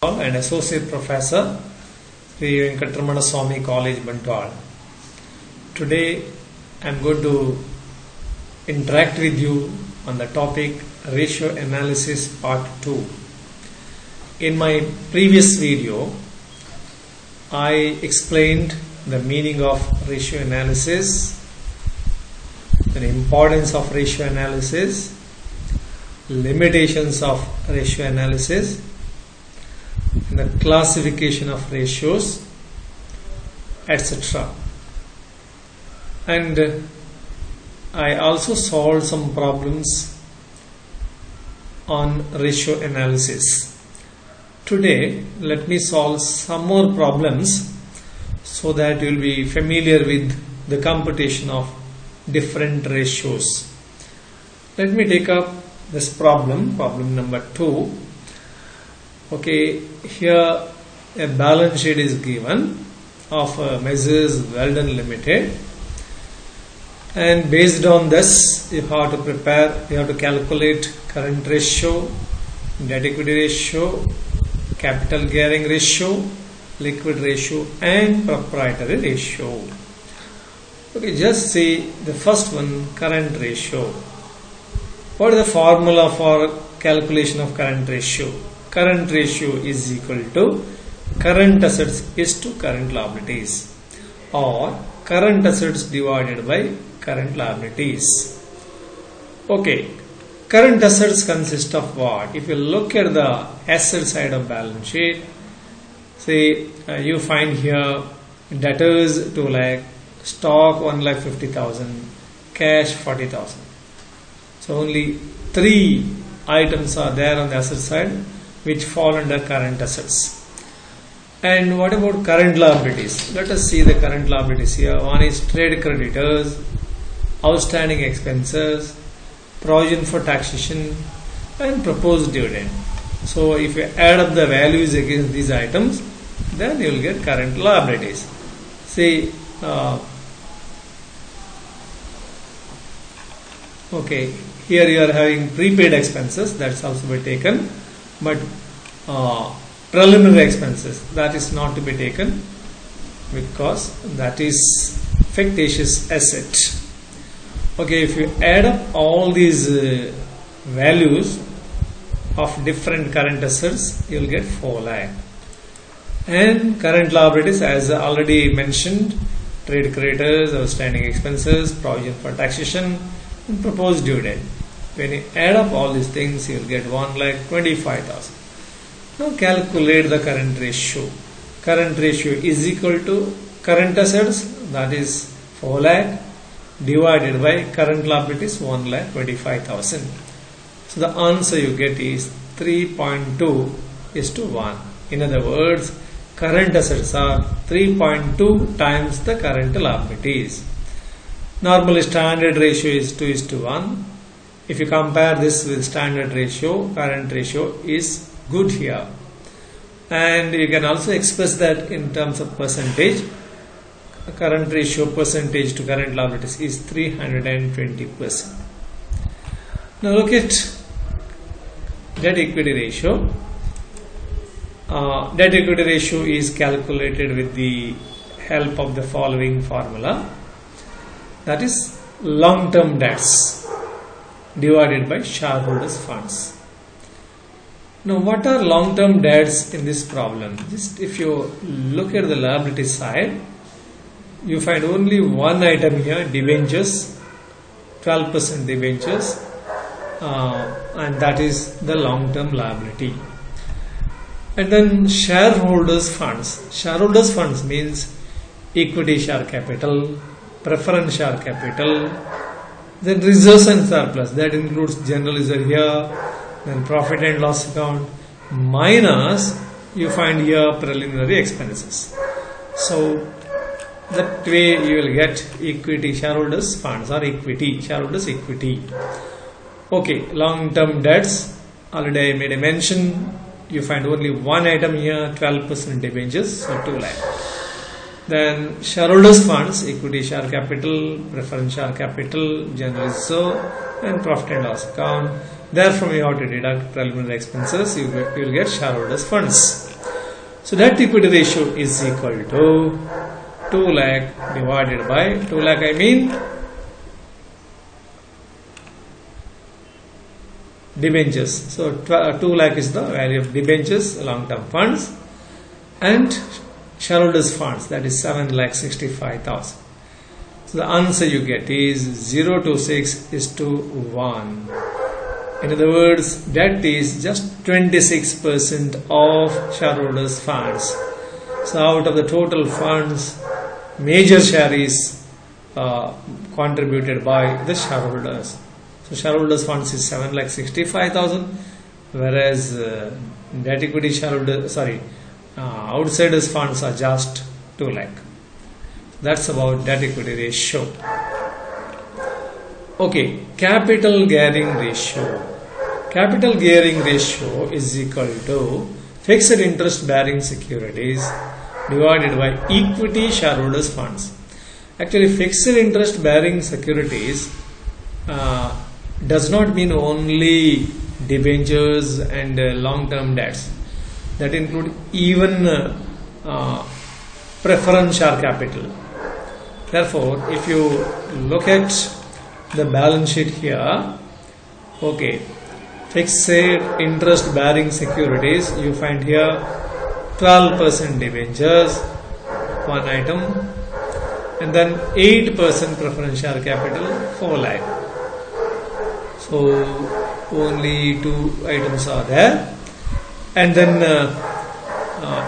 and Associate Professor, Sri Venkatramana Swamy College, Bantwal. Today I am going to interact with you on the topic Ratio Analysis Part 2. In my previous video, I explained the meaning of ratio analysis, the importance of ratio analysis, limitations of ratio analysis, the classification of ratios, etc. And I also solved some problems on ratio analysis. Today, let me solve some more problems so that you will be familiar with the computation of different ratios. Let me take up this problem number 2. Okay, here a balance sheet is given of Messrs. Weldon Limited, and based on this you have to calculate current ratio, debt equity ratio, capital gearing ratio, liquid ratio and proprietary ratio. Okay, just see the first one, current ratio. What is the formula for calculation of current ratio? Current ratio is equal to current assets is to current liabilities, or current assets divided by current liabilities. Okay, current assets consist of what? If you look at the asset side of balance sheet, say you find here debtors 2 lakh, stock 1,50,000, cash 40,000. So only 3 items are there on the asset side which fall under current assets. And what about current liabilities? Let us see the current liabilities here. One is trade creditors, outstanding expenses, provision for taxation and proposed dividend. So if you add up the values against these items, then you will get current liabilities. See, okay, here you are having prepaid expenses, that's also be taken, but preliminary expenses, that is not to be taken because that is fictitious asset. Okay, if you add up all these values of different current assets, you will get 4 lakh. And current liabilities, as already mentioned, trade creditors, outstanding expenses, provision for taxation and proposed dividend. When you add up all these things, you will get 1,25,000. Now calculate the current ratio. Current ratio is equal to current assets, that is 4 lakh, divided by current liabilities 1,25,000. So the answer you get is 3.2:1. In other words, current assets are 3.2 times the current liabilities. Normally standard ratio is 2:1. If you compare this with standard ratio, current ratio is good here. And you can also express that in terms of percentage. Current ratio percentage to current liabilities is 320%. Now look at debt equity ratio. Debt equity ratio is calculated with the help of the following formula, that is long-term debts divided by shareholders funds. Now what are long-term debts in this problem? Just if you look at the liability side, you find only one item here, debentures, 12% debentures, and that is the long-term liability. And then shareholders funds. Shareholders funds means equity share capital, preference share capital, then reserves and surplus, that includes general reserve here, then profit and loss account, minus you find here preliminary expenses. So that way you will get equity shareholders funds or equity, shareholders equity. Okay, long-term debts, already I made a mention, you find only one item here, 12% debentures, so 2 lakh. Then shareholders funds, equity share capital, preference share capital, general reserve and profit and loss account. Therefrom you have to deduct preliminary expenses, you will get shareholders funds. So debt equity ratio is equal to 2 lakh divided by 2 lakh, I mean debentures. So 2 lakh is the value of debentures, long term funds, and shareholders funds, that is 7,65,000. So the answer you get is 0 to 6 is to 1. In other words, debt is just 26% of shareholders funds. So out of the total funds, major share is contributed by the shareholders. So shareholders funds is 7,65,000, whereas debt equity outsiders funds are just 2 lakh. That's about debt equity ratio. Okay, capital gearing ratio. Capital gearing ratio is equal to fixed interest bearing securities divided by equity shareholders funds. Actually, fixed interest bearing securities does not mean only debentures and long-term debts. That include even preference share capital. Therefore, if you look at the balance sheet here, okay, fixed interest bearing securities, you find here 12% debentures, one item, and then 8% preference share capital, 4 lakh. So only 2 items are there. And then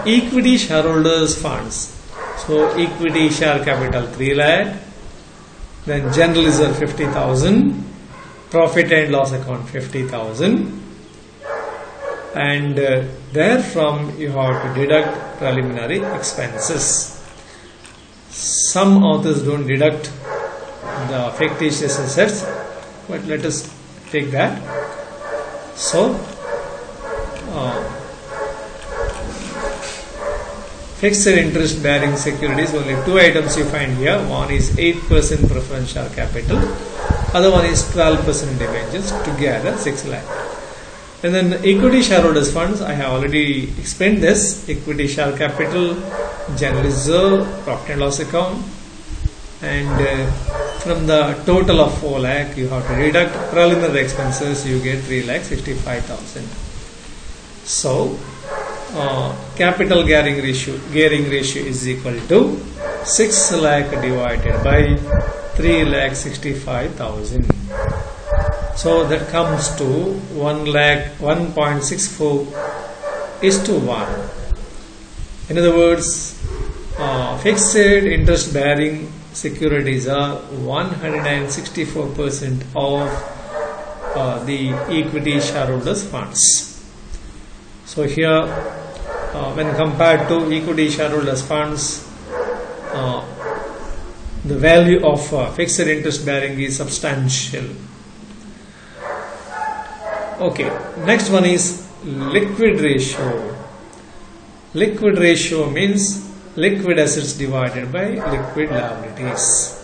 equity shareholders funds. So equity share capital 3 lakh, then general reserve 50,000, profit and loss account 50,000, and therefrom you have to deduct preliminary expenses. Some authors don't deduct the fictitious assets, but let us take that. So fixed interest bearing securities, only 2 items you find here. One is 8% preference share capital, other one is 12% debentures, together 6 lakh. And then equity shareholders funds, I have already explained this. Equity share capital, general reserve, profit and loss account, and from the total of 4 lakh you have to deduct preliminary expenses, you get 3,65,000. So capital gearing ratio is equal to 6 lakh divided by 3,65,000. So that comes to 1.64 is to 1. In other words, fixed interest bearing securities are 164% of the equity shareholders funds. So here, when compared to equity shareholders funds, the value of fixed interest bearing is substantial. Okay, next one is liquid ratio. Liquid ratio means liquid assets divided by liquid liabilities.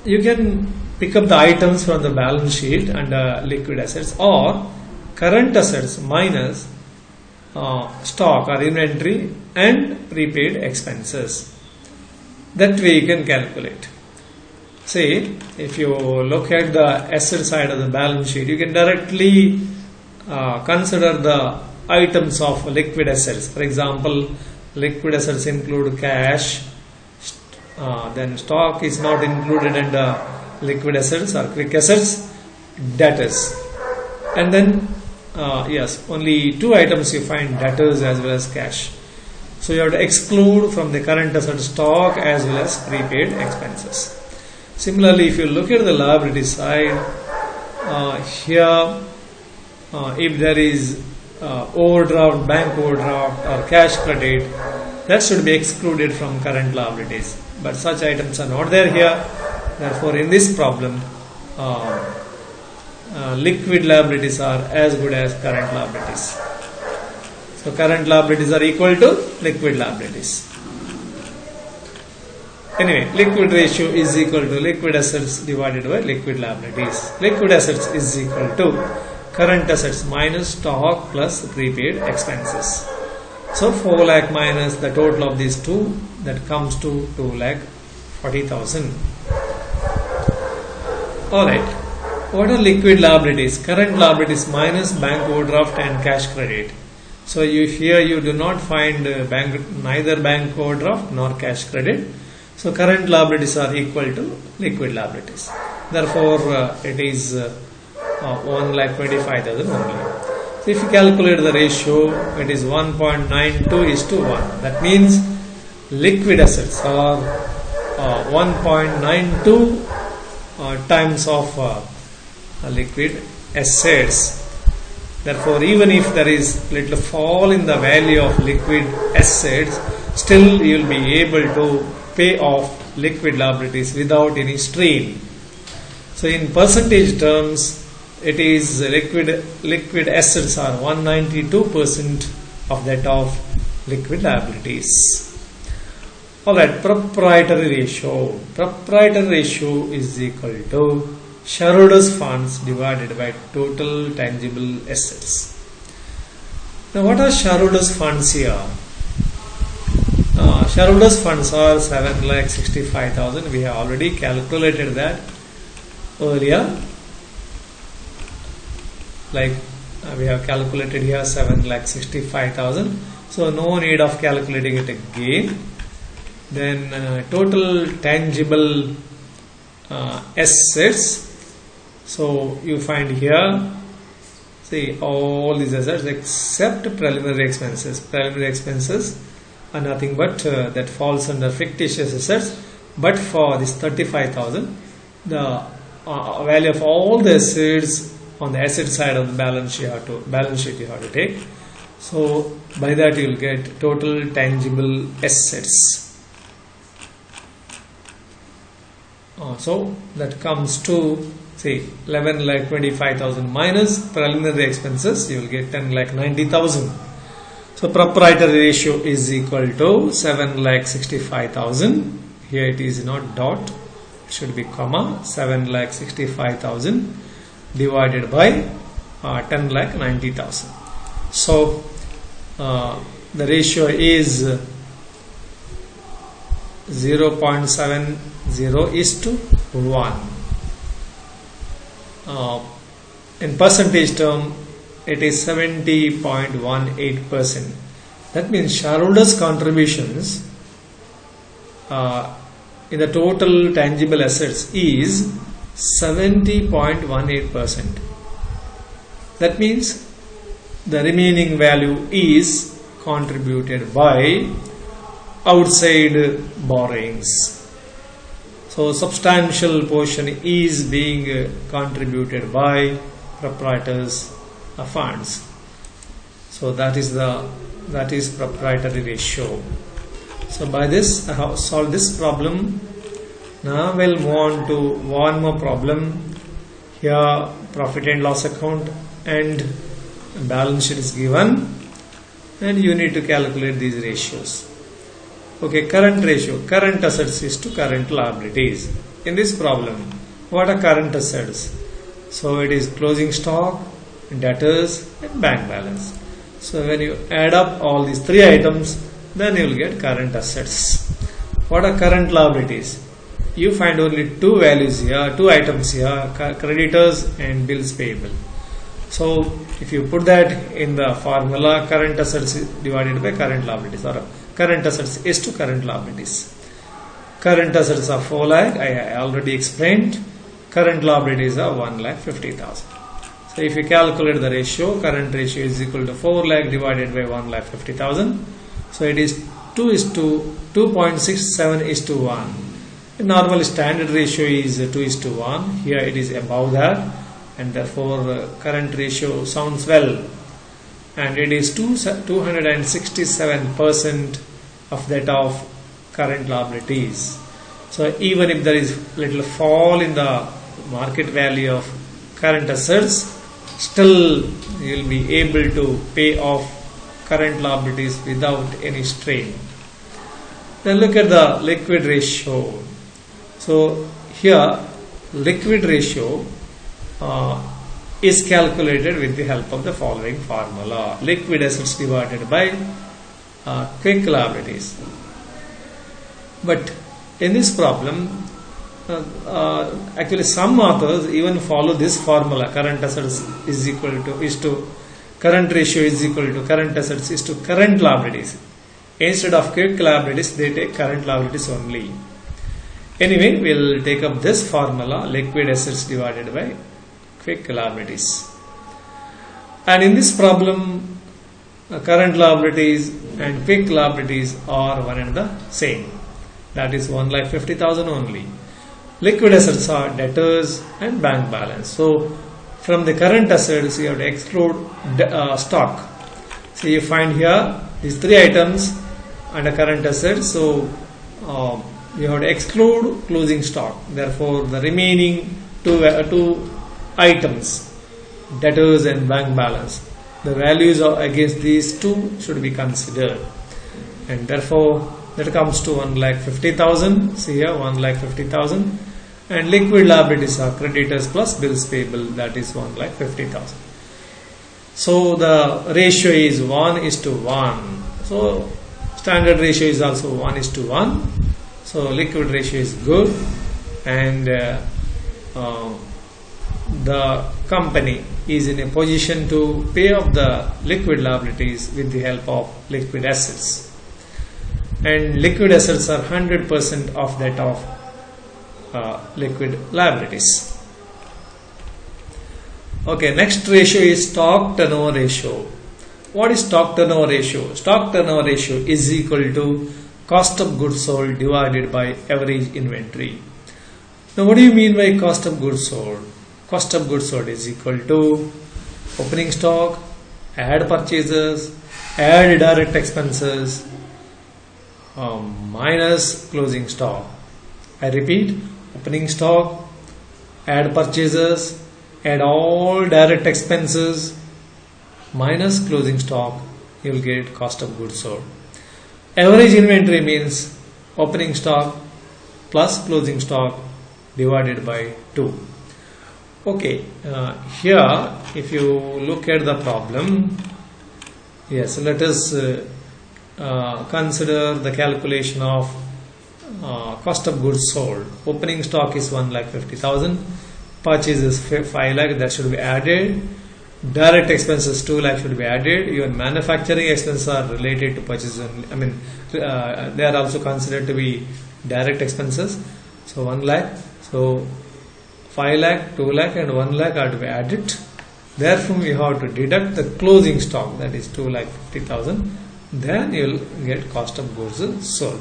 You can pick up the items from the balance sheet under liquid assets, or current assets minus stock or inventory and prepaid expenses. That way you can calculate. Say, if you look at the asset side of the balance sheet, you can directly consider the items of liquid assets. For example, liquid assets include cash, then stock is not included under liquid assets or quick assets, debtors. And then, yes, only 2 items you find, debtors as well as cash. So you have to exclude from the current asset stock as well as prepaid expenses. Similarly, if you look at the liability side, here, if there is overdraft, bank overdraft or cash credit, that should be excluded from current liabilities. But such items are not there here. Therefore, in this problem, liquid liabilities are as good as current liabilities. So current liabilities are equal to liquid liabilities. Anyway, liquid ratio is equal to liquid assets divided by liquid liabilities. Liquid assets is equal to current assets minus stock plus prepaid expenses. So 4 lakh minus the total of these two, that comes to 2 lakh 40,000. Alright, what are liquid liabilities? Current liabilities minus bank overdraft and cash credit. So here you do not find neither bank overdraft nor cash credit. So current liabilities are equal to liquid liabilities. Therefore, it is 1,25,000 only. So if you calculate the ratio, it is 1.92:1. That means liquid assets are 1.92 times of liquid assets. Therefore, even if there is little fall in the value of liquid assets, still you will be able to pay off liquid liabilities without any strain. So in percentage terms, it is liquid assets are 192% of that of liquid liabilities. Alright, proprietary ratio. Proprietary ratio is equal to shareholders' funds divided by total tangible assets. Now, what are shareholders' funds here? Shareholders' funds are 7,65,000. We have already calculated that earlier. We have calculated here 7,65,000. So no need of calculating it again. Then total tangible assets. So you find here, see all these assets except preliminary expenses. Preliminary expenses are nothing but that falls under fictitious assets. But for this 35,000, the value of all the assets on the asset side of the balance sheet you have to take. So by that you will get total tangible assets. So that comes to say 11,25,000 minus preliminary expenses, you will get 10,90,000. So proprietary ratio is equal to 7,65,000. Here it is not dot, it should be comma. 7,65,000 divided by 10,90,000. So the ratio is 0.70:1. In percentage term, it is 70.18%. That means shareholders' contributions in the total tangible assets is 70.18%. That means the remaining value is contributed by outside borrowings. So substantial portion is being contributed by proprietors' funds. So that is proprietary ratio. So by this I have solved this problem. Now we'll move on to one more problem. Here profit and loss account and balance sheet is given, and you need to calculate these ratios. Okay, current ratio, current assets is to current liabilities. In this problem, what are current assets? So it is closing stock, debtors and bank balance. So when you add up all these three items, then you will get current assets. What are current liabilities? You find only two values here, two items here, creditors and bills payable. So if you put that in the formula, current assets divided by current liabilities, or current assets is to current liabilities. Current assets are 4 lakh, I already explained. Current liabilities are 1,50,000. So if you calculate the ratio, current ratio is equal to 4 lakh divided by 1,50,000. So it is 2.67:1. Normal standard ratio is 2:1. Here it is above that, and therefore current ratio sounds well. And it is 267% of that of current liabilities. So even if there is little fall in the market value of current assets, still you will be able to pay off current liabilities without any strain. Then look at the liquid ratio. So here liquid ratio is calculated with the help of the following formula: liquid assets divided by quick liabilities. But in this problem, actually some authors even follow this formula: current assets is equal to current ratio is equal to current assets is to current liabilities. Instead of quick liabilities, they take current liabilities only. Anyway, we'll take up this formula: liquid assets divided by quick liabilities. And in this problem, current liabilities and quick liabilities are one and the same. That is 1,50,000 only. Liquid assets are debtors and bank balance. So from the current assets, you have to exclude stock. So you find here these three items under current assets. So you have to exclude closing stock. Therefore, the remaining two items, debtors and bank balance, the values against these two should be considered, and therefore that comes to 1,50,000. See here, 1,50,000, and liquid liabilities are creditors plus bills payable, that is 1,50,000. So the ratio is 1:1. So standard ratio is also 1:1. So liquid ratio is good, and the company is in a position to pay off the liquid liabilities with the help of liquid assets. And liquid assets are 100% of that of liquid liabilities. Okay, next ratio is stock turnover ratio. What is stock turnover ratio? Stock turnover ratio is equal to cost of goods sold divided by average inventory. Now, what do you mean by cost of goods sold? Cost of goods sold is equal to opening stock, add purchases, add direct expenses, minus closing stock. I repeat, opening stock, add purchases, add all direct expenses, minus closing stock, you will get cost of goods sold. Average inventory means opening stock plus closing stock divided by 2. Okay, here if you look at the problem, yes, let us consider the calculation of cost of goods sold. Opening stock is 1,50,000, purchase is 5 lakh, that should be added. Direct expenses 2 lakh should be added. Even manufacturing expenses are related to purchase. They are also considered to be direct expenses. So 1 lakh. So 5 lakh, 2 lakh and 1 lakh are to be added. Therefore, we have to deduct the closing stock, that is 2,50,000. Then you will get cost of goods sold.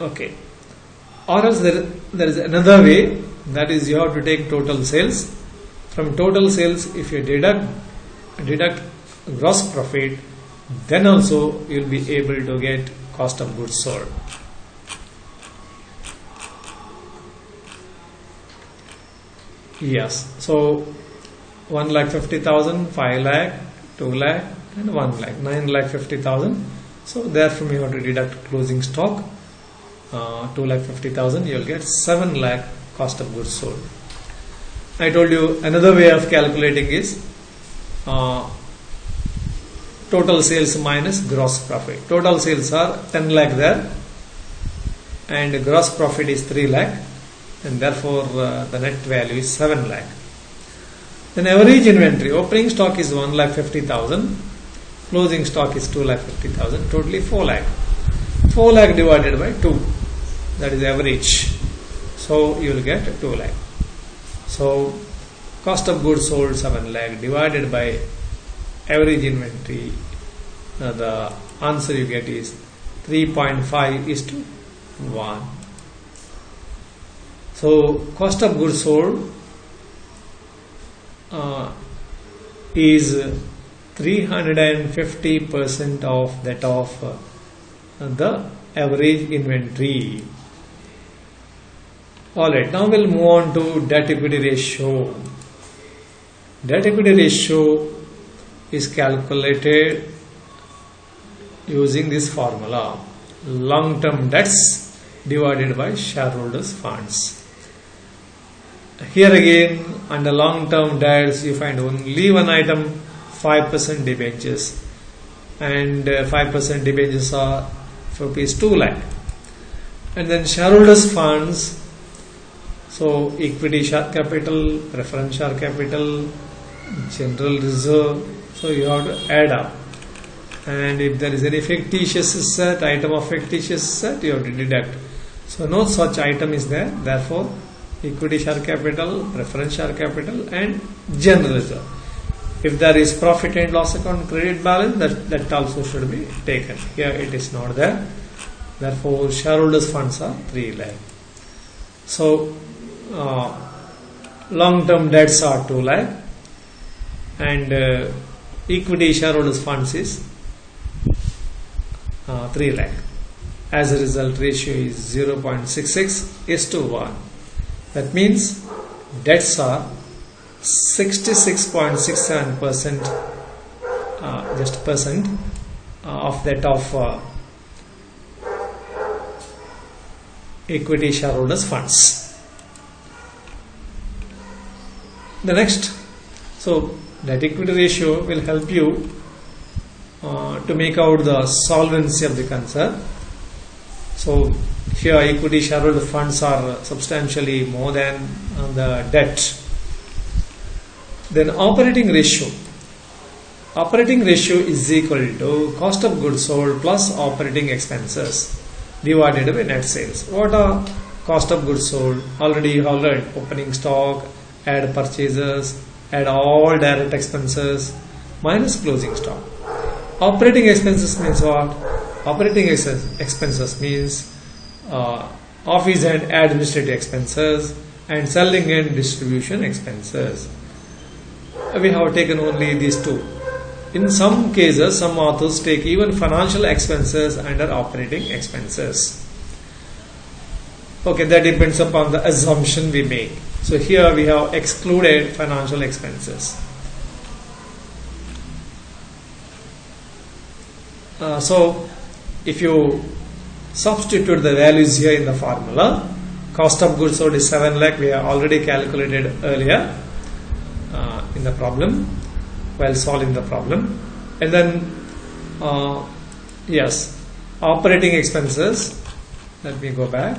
Okay. Or else there is another way, that is you have to take total sales. From total sales, if you deduct gross profit, then also you will be able to get cost of goods sold. Yes, so 1,50,000, 5 lakh, 2 lakh and 1 lakh, 9,50,000. So therefore you have to deduct closing stock, 2,50,000, you will get 7 lakh cost of goods sold. I told you another way of calculating is total sales minus gross profit. Total sales are 10 lakh there and gross profit is 3 lakh, and therefore the net value is 7 lakh. Then average inventory, opening stock is 1,50,000, closing stock is 2,50,000, totally 4 lakh. 4 lakh divided by 2, that is average. So you will get 2 lakh. So cost of goods sold 7 lakh divided by average inventory, the answer you get is 3.5:1. So cost of goods sold is 350% of that of the average inventory. Alright, now we'll move on to debt equity ratio. Debt equity ratio is calculated using this formula: long term debts divided by shareholders funds. Here again, under long-term debts, you find only one item, 5% debentures, and 5% debentures are for rupees 2 lakh. And then shareholders funds, so equity share capital, preference share capital, general reserve, so you have to add up. And if there is any fictitious asset, item of fictitious asset, you have to deduct. So no such item is there, therefore equity share capital, preference share capital, and general reserve. If there is profit and loss account, credit balance, that also should be taken. Here it is not there. Therefore, shareholders' funds are 3 lakh. So, long-term debts are 2 lakh, and equity shareholders' funds is 3 lakh. As a result, ratio is 0.66:1. That means debts are 66.67% just percent of that of equity shareholders funds. The next, so that equity ratio will help you to make out the solvency of the concern. So here equity shareholder funds are substantially more than the debt. Then operating ratio. Operating ratio is equal to cost of goods sold plus operating expenses divided by net sales. What are cost of goods sold? Already you have learned opening stock, add purchases, add all direct expenses minus closing stock. Operating expenses means what? Operating expenses means office and administrative expenses and selling and distribution expenses. We have taken only these two. In some cases, some authors take even financial expenses under operating expenses. Okay, that depends upon the assumption we make. So here we have excluded financial expenses. So if you substitute the values here in the formula, cost of goods sold is 7 lakh, we have already calculated earlier in the problem while solving the problem. And then yes, operating expenses, let me go back.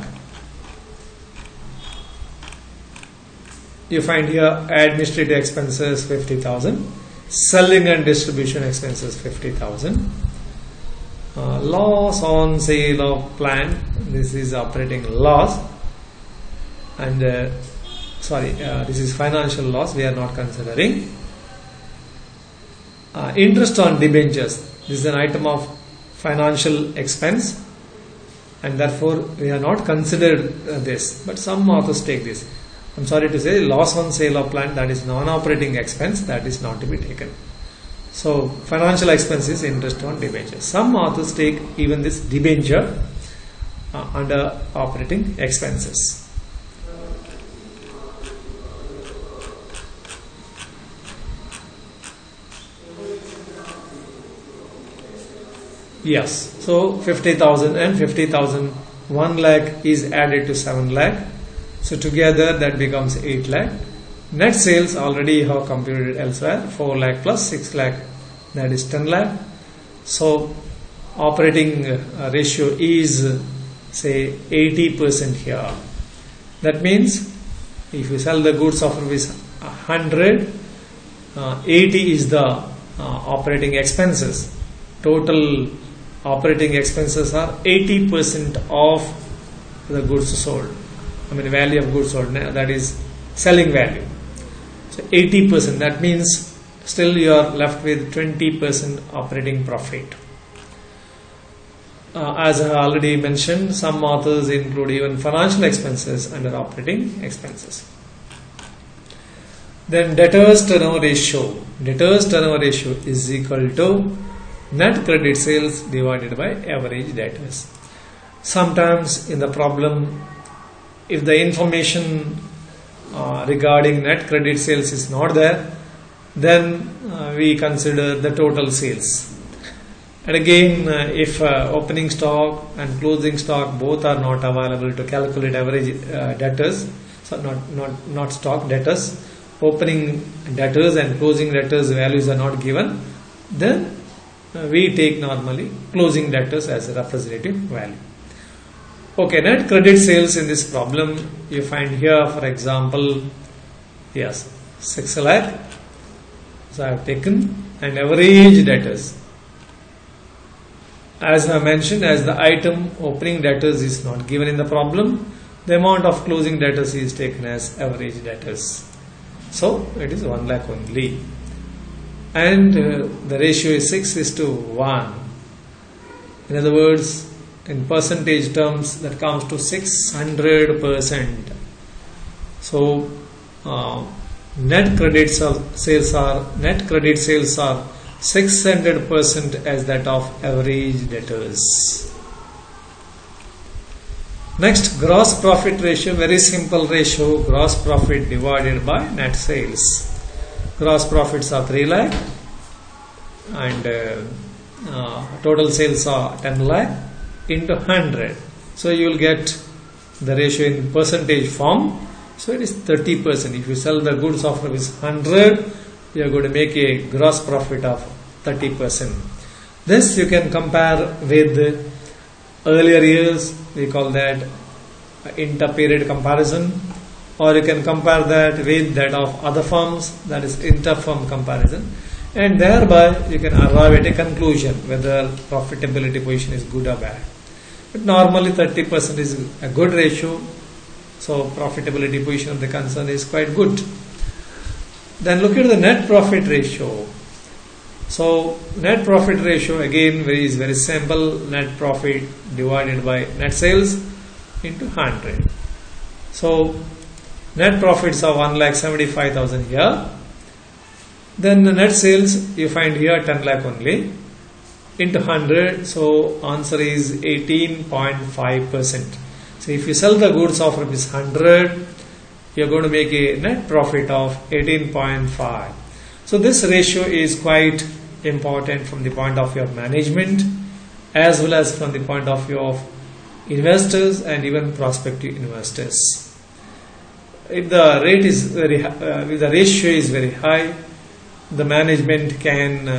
You find here administrative expenses 50,000, selling and distribution expenses 50,000, loss on sale of plant, this is operating loss, and this is financial loss, we are not considering. Interest on debentures, this is an item of financial expense, and therefore we are not considered this, but some authors take this. I'm sorry to say, loss on sale of plant, that is non-operating expense, that is not to be taken. So financial expense is interest on debenture. Some authors take even this debenture under operating expenses. Yes, so 50,000 and 50,000, 1 lakh is added to 7 lakh. So together that becomes 8 lakh. Net sales already have computed elsewhere, 4 lakh plus 6 lakh, that is 10 lakh. So operating ratio is say 80% here. That means if you sell the goods of rupees 100, 80 is the operating expenses. Total operating expenses are 80% of the goods sold. I mean value of goods sold, that is selling value. So 80%, that means still you are left with 20% operating profit. As I already mentioned, some authors include even financial expenses under operating expenses. Then debtors turnover ratio. Debtors turnover ratio is equal to net credit sales divided by average debtors. Sometimes in the problem, if the information regarding net credit sales is not there, then we consider the total sales. And again, if opening stock and closing stock both are not available to calculate average debtors, So not stock, debtors. Opening debtors and closing debtors values are not given, then we take normally closing debtors as a representative value. Okay, net credit sales in this problem you find here, for example, yes, 6 lakh. So I have taken an average debtors. As I mentioned, as the item opening debtors is not given in the problem, the amount of closing debtors is taken as average debtors. So it is 1 lakh only. And the ratio is 6:1. In other words, in percentage terms, that comes to 600%. So net credit sales are 600% as that of average debtors. Next, gross profit ratio, very simple ratio, gross profit divided by net sales. Gross profits are 3 lakh and total sales are 10 lakh into 100. So you will get the ratio in percentage form. So it is 30%. If you sell the goods of rupees 100, you are going to make a gross profit of 30%. This you can compare with earlier years. We call that inter-period comparison, or you can compare that with that of other firms, that is inter-firm comparison, and thereby you can arrive at a conclusion whether profitability position is good or bad. But normally 30% is a good ratio, so profitability position of the concern is quite good. Then look at the net profit ratio. So net profit ratio again is very simple, net profit divided by net sales into 100. So net profits are 1,75,000 here. Then the net sales you find here 10 lakh only into 100. So answer is 18.5%. So if you sell the goods of rupees 100, you are going to make a net profit of 18.5. So this ratio is quite important from the point of view of management as well as from the point of view of investors and even prospective investors. If the rate is very if the ratio is very high, the management can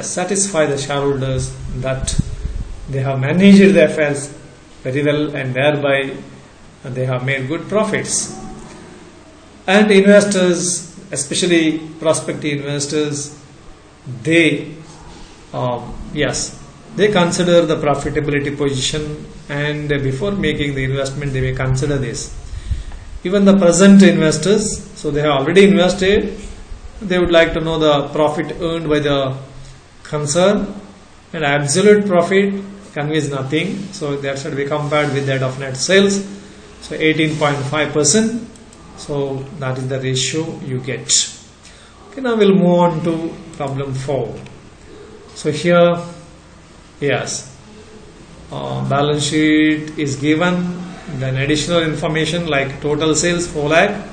satisfy the shareholders that they have managed the affairs very well and thereby they have made good profits. And investors, especially prospective investors, they consider the profitability position, and before making the investment they may consider this. Even the present investors, so they have already invested, they would like to know the profit earned by the concern, and absolute profit conveys nothing, so that should be compared with that of net sales. So 18.5%, so that is the ratio you get. Okay, now we'll move on to problem 4. So here, yes, balance sheet is given, then additional information like total sales 4 lakh,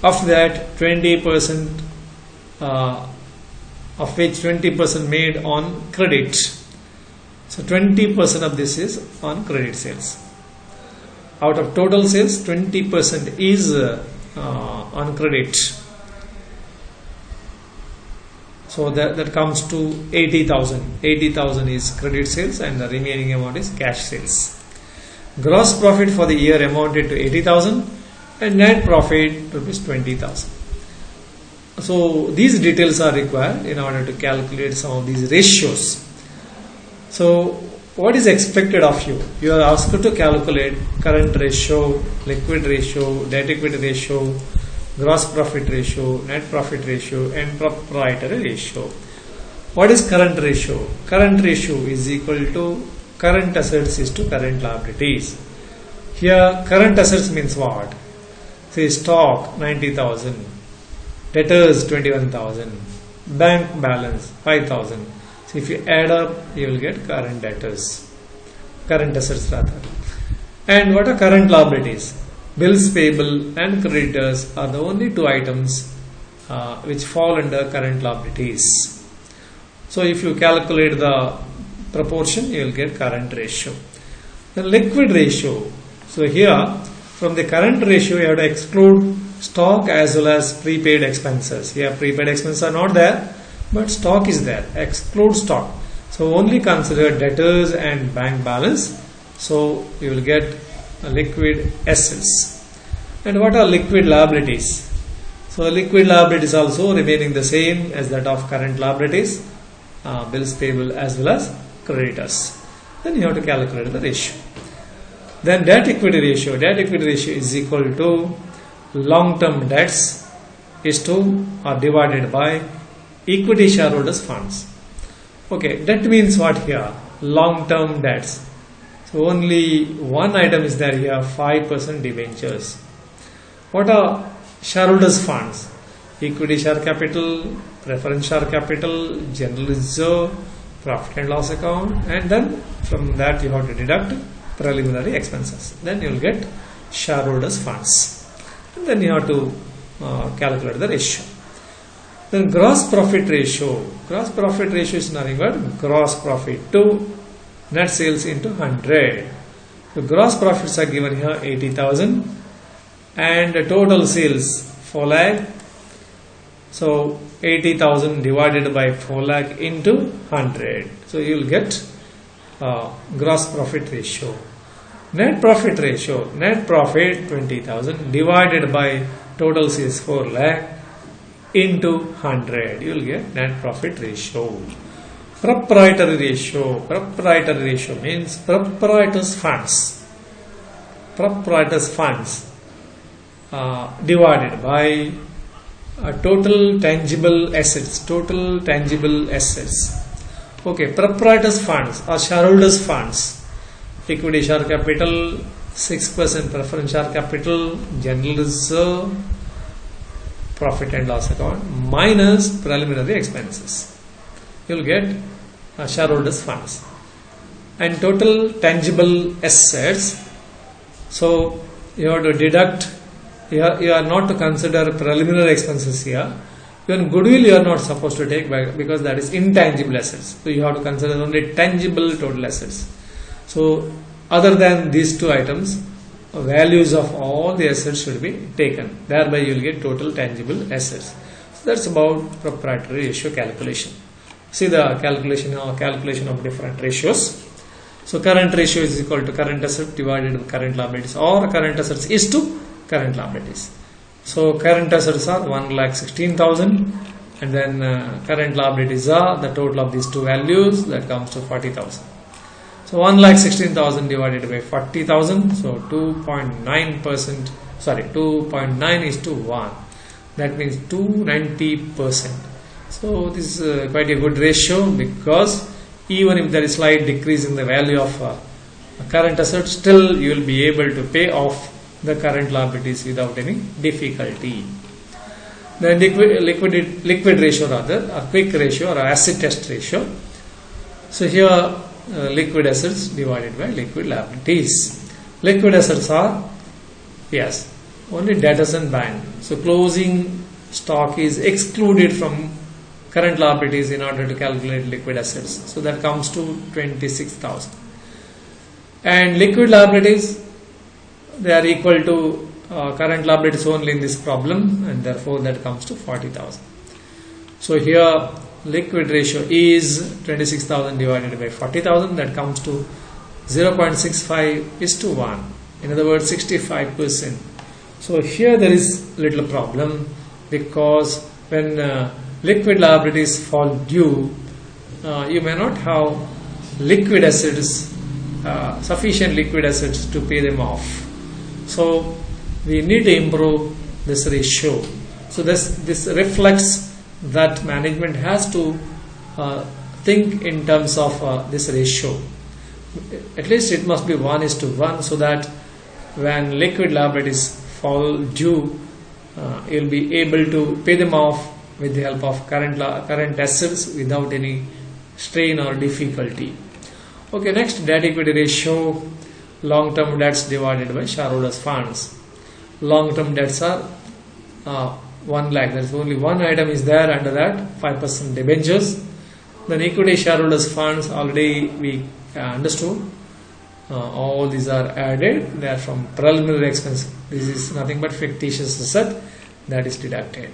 of that 20% of which 20% made on credit. So 20% of this is on credit sales. Out of total sales, 20% is on credit. So that comes to 80,000. 80,000 is credit sales and the remaining amount is cash sales. Gross profit for the year amounted to 80,000 and net profit rupees 20,000. So these details are required in order to calculate some of these ratios. So what is expected of you? You are asked to calculate current ratio, liquid ratio, debt equity ratio, gross profit ratio, net profit ratio and proprietary ratio. What is current ratio? Current ratio is equal to current assets is to current liabilities. Here current assets means what? Say stock 90,000, debtors 21,000, bank balance 5,000. So if you add up, you will get current assets rather. And what are current liabilities? Bills payable and creditors are the only two items which fall under current liabilities. So if you calculate the proportion, you will get current ratio. The liquid ratio. So here from the current ratio you have to exclude stock as well as prepaid expenses. Here prepaid expenses are not there, but stock is there. Exclude stock. So only consider debtors and bank balance. So you will get liquid assets. And what are liquid liabilities? So liquid liabilities also remaining the same as that of current liabilities, bills payable as well as creditors. Then you have to calculate the ratio. Then debt equity ratio. Debt equity ratio is equal to long-term debts is to or divided by equity shareholders funds. Okay, debt means what here? Long-term debts. So only one item is there here, 5% debentures. What are shareholders funds? Equity share capital, preference share capital, general reserve, profit and loss account, and then from that you have to deduct preliminary expenses. Then you will get shareholders funds. And then you have to calculate the ratio. Then gross profit ratio. Gross profit ratio is nothing but gross profit to net sales into 100. The gross profits are given here 80,000 and the total sales 4 lakh. So 80,000 divided by 4 lakh into 100. So you will get gross profit ratio. Net profit ratio. Net profit 20,000 divided by total sales 4 lakh into 100. You will get net profit ratio. Proprietary ratio. Proprietary ratio means proprietor's funds. Proprietor's funds divided by total tangible assets. Total tangible assets. Okay, proprietor's funds or shareholders funds. Equity share capital, 6% preference share capital, general reserve, profit and loss account minus preliminary expenses. You will get shareholders funds. And total tangible assets. So you have to deduct. You are not to consider preliminary expenses here. Even goodwill you are not supposed to take because that is intangible assets. So you have to consider only tangible total assets. So other than these two items, values of all the assets should be taken. Thereby you will get total tangible assets. So that's about proprietary ratio calculation. See the calculation of different ratios. So current ratio is equal to current asset divided by current liabilities, or current assets is to current liabilities. So current assets are 1,16,000 and then current liabilities are the total of these two values, that comes to 40,000. So 1,16,000 divided by 40,000, so 2.9%, sorry 2.9 is to 1. That means 290%. So this is quite a good ratio, because even if there is slight decrease in the value of current assets, still you will be able to pay off the current liabilities without any difficulty. Then liquid ratio, rather, a quick ratio or acid test ratio. So here liquid assets divided by liquid liabilities. Liquid assets are, yes, only debtors and bank. So closing stock is excluded from current liabilities in order to calculate liquid assets. So that comes to 26,000. And liquid liabilities, they are equal to current liabilities only in this problem, and therefore that comes to 40,000. So here liquid ratio is 26,000 divided by 40,000, that comes to 0.65 is to 1. In other words, 65%. So here there is little problem, because when liquid liabilities fall due, you may not have liquid assets, sufficient liquid assets to pay them off. So we need to improve this ratio. So this reflects that management has to think in terms of this ratio. At least it must be 1:1, so that when liquid liabilities fall due, you will be able to pay them off with the help of current assets without any strain or difficulty. Okay, next, debt equity ratio. Long-term debts divided by shareholders funds. Long-term debts are 1 lakh. There is only one item is there under that, 5% debentures. Then equity shareholders funds, already we understood. all these are added. They are from preliminary expense. This is nothing but fictitious asset that is deducted.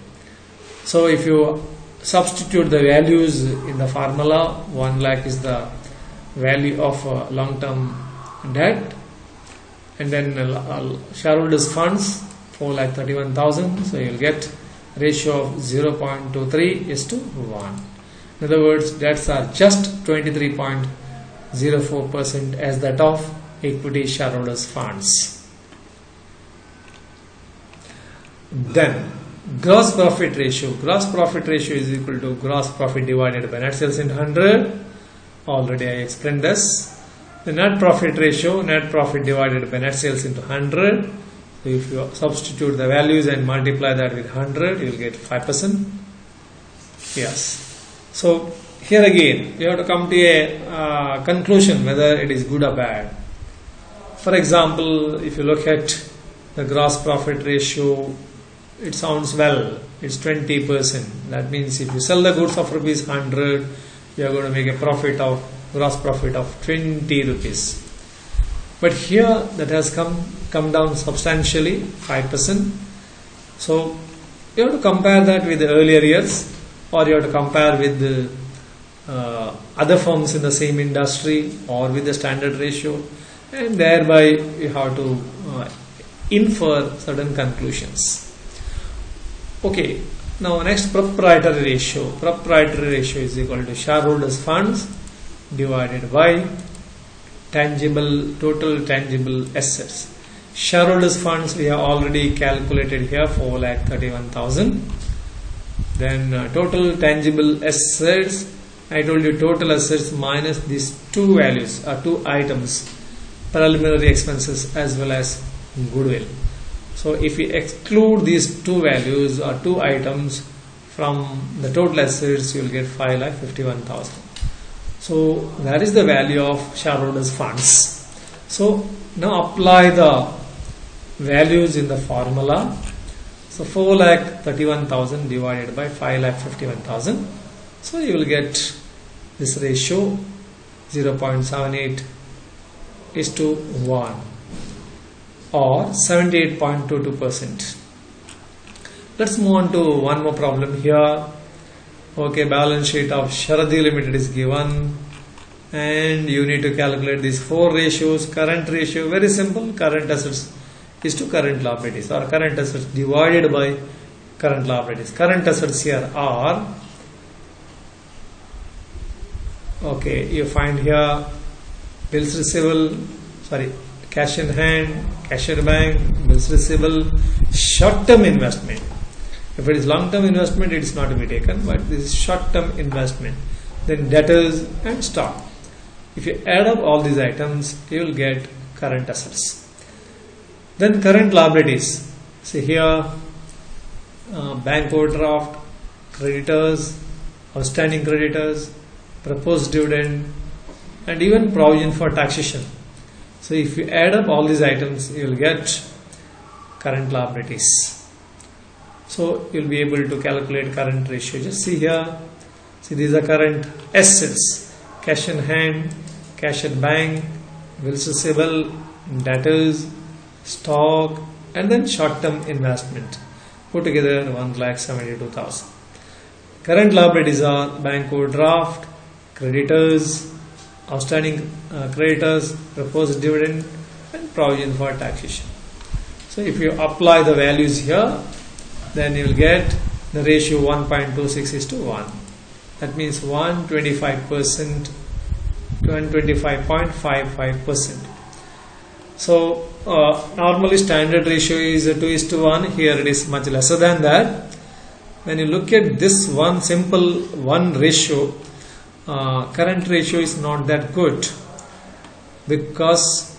So if you substitute the values in the formula, 1 lakh is the value of long-term debt, and then shareholders funds 4,31,000. So you will get ratio of 0.23:1. In other words, debts are just 23.04% as that of equity shareholders funds. Then gross profit ratio. Gross profit ratio is equal to gross profit divided by net sales into 100. Already I explained this. The net profit ratio, net profit divided by net sales into 100. So if you substitute the values and multiply that with 100, you will get 5%. Yes. So here again, you have to come to a conclusion whether it is good or bad. For example, if you look at the gross profit ratio, it sounds well. It's 20%. That means if you sell the goods of rupees 100, you are going to make a profit of gross profit of 20 rupees. But here that has come down substantially, 5%. So you have to compare that with the earlier years, or you have to compare with the other firms in the same industry, or with the standard ratio, and thereby you have to infer certain conclusions. Okay, now next, proprietary ratio. Proprietary ratio is equal to shareholders funds divided by total tangible assets. Shareholders funds we have already calculated here, 4,31,000. Then total tangible assets, I told you total assets minus these two values or two items, preliminary expenses as well as goodwill. So if we exclude these two values or two items from the total assets, you will get 5,51,000. So that is the value of shareholders funds. So now apply the values in the formula. So 4,31,000 divided by 5,51,000. So you will get this ratio 0.78:1 or 78.22%. Let's move on to one more problem here. Okay, balance sheet of Sharadhi Limited is given, and you need to calculate these four ratios. Current ratio, very simple. Current assets is to current liabilities, or current assets divided by current liabilities. Current assets here are, okay, you find here bills receivable, cash in hand, cash in bank, bills receivable, short-term investment. If it is long-term investment, it is not to be taken, but this is short-term investment. Then debtors and stock. If you add up all these items, you will get current assets. Then current liabilities. See here, bank overdraft, creditors, outstanding creditors, proposed dividend, and even provision for taxation. So if you add up all these items, you will get current liabilities. So you will be able to calculate current ratio. Just see here. See, these are current assets: cash in hand, cash at bank, bills receivable, debtors, stock, and then short-term investment. Put together 1,72,000. Current liabilities are bank overdraft, creditors, outstanding creditors, proposed dividend, and provision for taxation. So if you apply the values here, then you will get the ratio 1.26:1. That means 125%, 125.55%. So normally standard ratio is 2:1. Here it is much lesser than that. When you look at this one simple one ratio, current ratio is not that good, because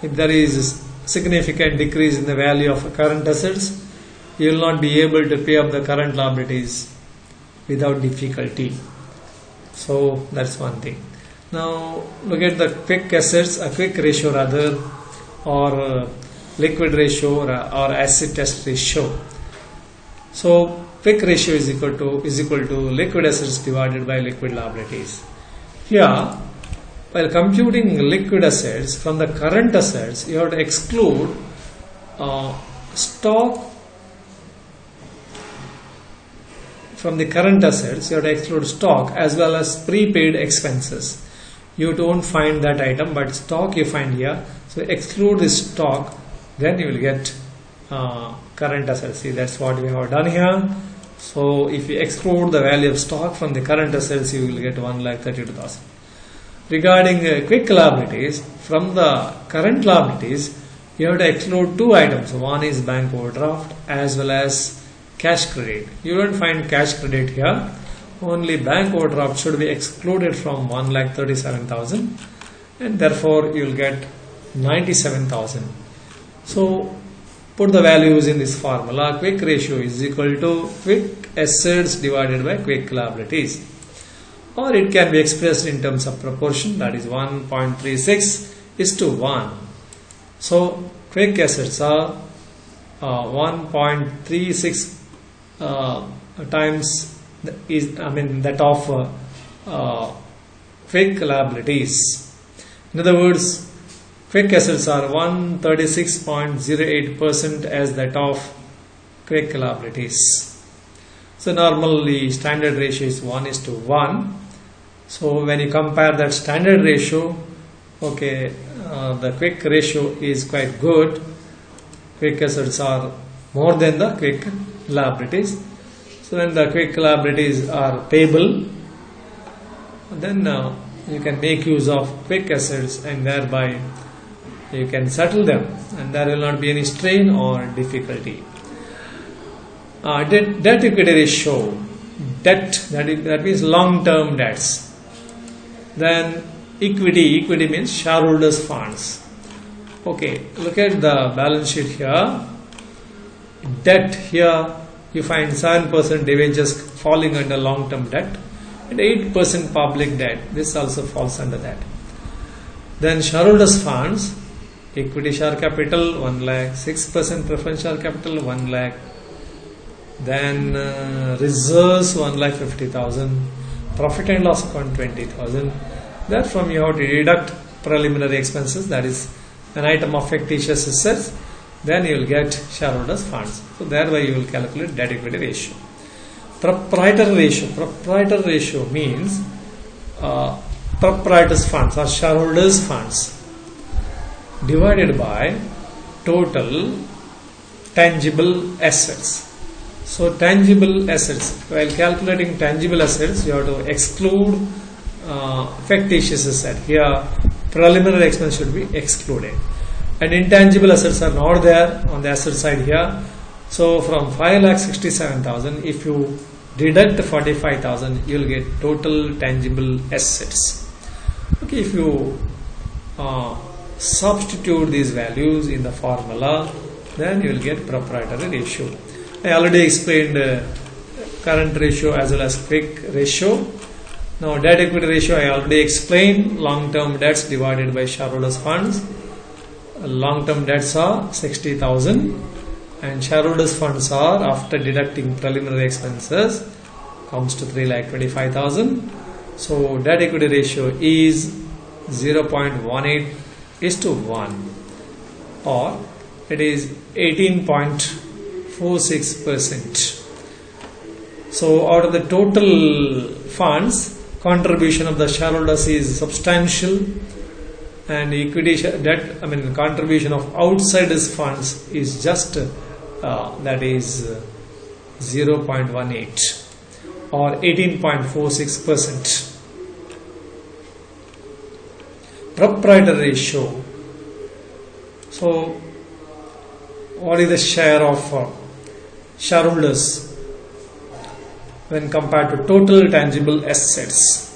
if there is significant decrease in the value of current assets, you will not be able to pay up the current liabilities without difficulty. So that's one thing. Now look at the quick assets, a quick ratio rather, or liquid ratio or acid test ratio. So quick ratio is equal to liquid assets divided by liquid liabilities. Here while computing liquid assets from the current assets, you have to exclude stock from the current assets. You have to exclude stock as well as prepaid expenses. You don't find that item, but stock you find here. So exclude this stock, then you will get current assets. See, that's what we have done here. So if you exclude the value of stock from the current assets, you will get 1,32,000. Regarding quick liabilities, from the current liabilities, you have to exclude two items. One is bank overdraft as well as cash credit. You don't find cash credit here. Only bank overdraft should be excluded from 1,37,000, and therefore you will get 97,000. So put the values in this formula. Quick ratio is equal to quick assets divided by quick liabilities, or it can be expressed in terms of proportion, that is 1.36:1. So quick assets are 1.36 times that of quick liabilities. In other words, quick assets are 136.08% as that of quick liabilities. So normally standard ratio is 1:1. So when you compare that standard ratio, okay, the quick ratio is quite good. Quick assets are more than the quick liabilities. So when the quick liabilities are payable, then you can make use of quick assets, and thereby you can settle them, and there will not be any strain or difficulty. Debt equity ratio, debt, that means long term debts. Then equity means shareholders funds. Okay, look at the balance sheet here. Debt, here you find 7% debentures falling under long term debt, and 8% public debt, this also falls under that. Then shareholders funds, equity share capital 1 lakh, 6% preference share capital 1 lakh, then reserves 1,50,000, profit and loss account 20,000. Therefrom you have to deduct preliminary expenses, that is an item of fictitious assets, then you will get shareholders funds. So thereby you will calculate debt equity ratio. Proprietary ratio means proprietors funds or shareholders funds divided by total tangible assets. So tangible assets, while calculating tangible assets, you have to exclude fictitious asset. Here preliminary expense should be excluded, and intangible assets are not there on the asset side here. So from 5,67,000, if you deduct 45,000, you will get total tangible assets. Okay, if you substitute these values in the formula, then you will get proprietary ratio. I already explained current ratio as well as quick ratio. Now debt equity ratio I already explained. Long term debts divided by shareholders funds. Long term debts are 60,000, and shareholders funds are, after deducting preliminary expenses, comes to 3,25,000. So debt equity ratio is 0.18:1, or it is 18.46%. So out of the total funds, contribution of the shareholders is substantial, and equity debt, contribution of outsiders funds is just that is 0.18 or 18.46%. Proprietary ratio. So what is the share of shareholders when compared to total tangible assets?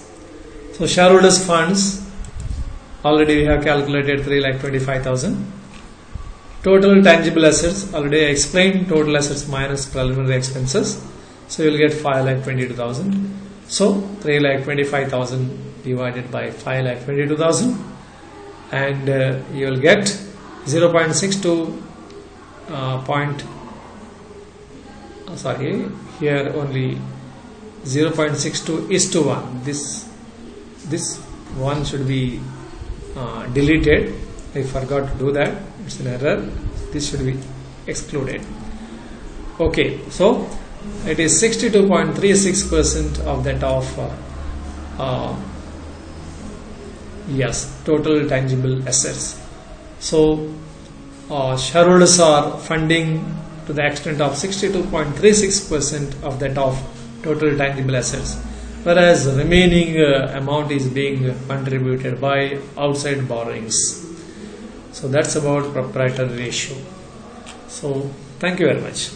So shareholders funds, already we have calculated 3,25,000. Total tangible assets, already I explained, total assets minus preliminary expenses. So you will get 5,22,000. So 3,25,000 divided by 5,22,000, and you will get 0.62 here only 0.62:1. This one should be deleted. I forgot to do that. It's an error. This should be excluded. Okay, so it is 62.36% of that of yes, total tangible assets. So shareholders are funding to the extent of 62.36% of that of total tangible assets, whereas the remaining amount is being contributed by outside borrowings. So that's about proprietary ratio. So thank you very much.